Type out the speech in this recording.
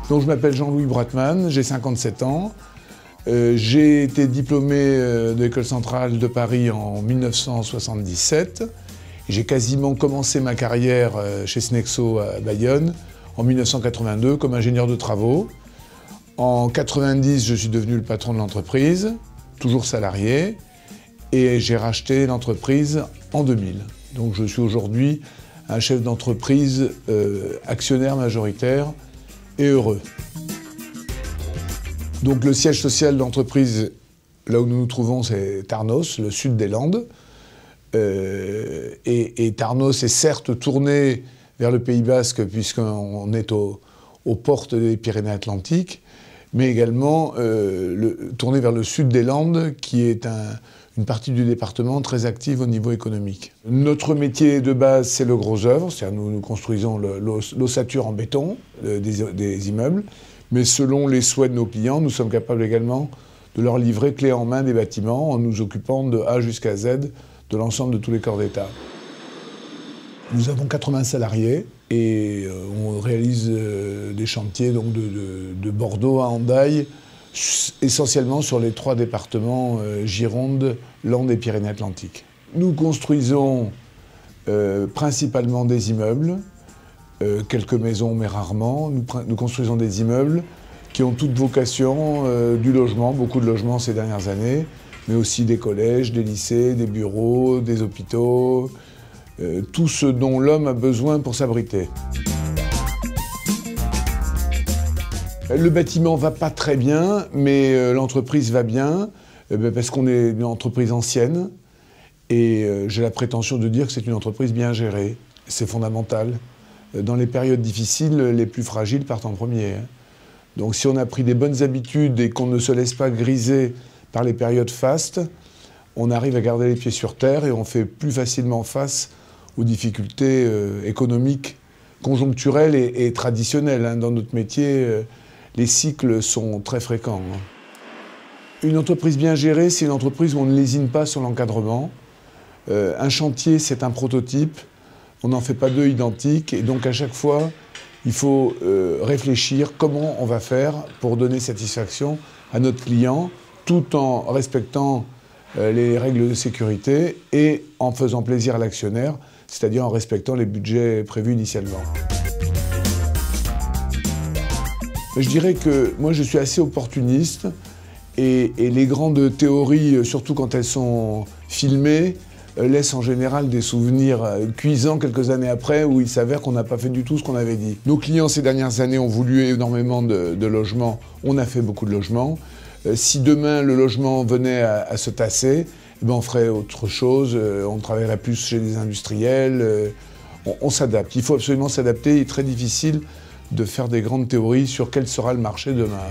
Donc, je m'appelle Jean-Louis Bratman, j'ai 57 ans. J'ai été diplômé de l'École centrale de Paris en 1977. J'ai quasiment commencé ma carrière chez Snexo à Bayonne en 1982 comme ingénieur de travaux. En 1990, je suis devenu le patron de l'entreprise, toujours salarié, et j'ai racheté l'entreprise en 2000. Donc je suis aujourd'hui un chef d'entreprise actionnaire majoritaire et heureux. Donc le siège social de l'entreprise, là où nous nous trouvons, c'est Tarnos, le sud des Landes. Et Tarnos est certes tourné vers le Pays Basque, puisqu'on est aux portes des Pyrénées-Atlantiques, mais également tourné vers le sud des Landes, qui est une partie du département très active au niveau économique. Notre métier de base, c'est le gros œuvre, c'est-à-dire nous construisons l'ossature en béton des immeubles, mais selon les souhaits de nos clients, nous sommes capables également de leur livrer clé en main des bâtiments en nous occupant de A jusqu'à Z de l'ensemble de tous les corps d'État. Nous avons 80 salariés et on réalise des chantiers donc de Bordeaux à Hendaye, essentiellement sur les 3 départements Gironde, Landes et Pyrénées-Atlantiques. Nous construisons principalement des immeubles, quelques maisons mais rarement. Nous construisons des immeubles qui ont toute vocation du logement, beaucoup de logements ces dernières années, mais aussi des collèges, des lycées, des bureaux, des hôpitaux, tout ce dont l'homme a besoin pour s'abriter. Le bâtiment va pas très bien, mais l'entreprise va bien, parce qu'on est une entreprise ancienne, et j'ai la prétention de dire que c'est une entreprise bien gérée. C'est fondamental. Dans les périodes difficiles, les plus fragiles partent en premier. Donc si on a pris des bonnes habitudes et qu'on ne se laisse pas griser par les périodes fastes, on arrive à garder les pieds sur terre et on fait plus facilement face aux difficultés économiques, conjoncturelles et traditionnelles. Dans notre métier, les cycles sont très fréquents. Une entreprise bien gérée, c'est une entreprise où on ne lésine pas sur l'encadrement. Un chantier, c'est un prototype. On n'en fait pas 2 identiques. Et donc, à chaque fois, il faut réfléchir comment on va faire pour donner satisfaction à notre client, tout en respectant les règles de sécurité et en faisant plaisir à l'actionnaire, c'est-à-dire en respectant les budgets prévus initialement. Je dirais que moi, je suis assez opportuniste et les grandes théories, surtout quand elles sont filmées, laissent en général des souvenirs cuisants quelques années après où il s'avère qu'on n'a pas fait du tout ce qu'on avait dit. Nos clients ces dernières années ont voulu énormément de logements, on a fait beaucoup de logements. Si demain le logement venait à se tasser, eh ben on ferait autre chose, on travaillerait plus chez les industriels, on s'adapte. Il faut absolument s'adapter, il est très difficile de faire des grandes théories sur quel sera le marché demain.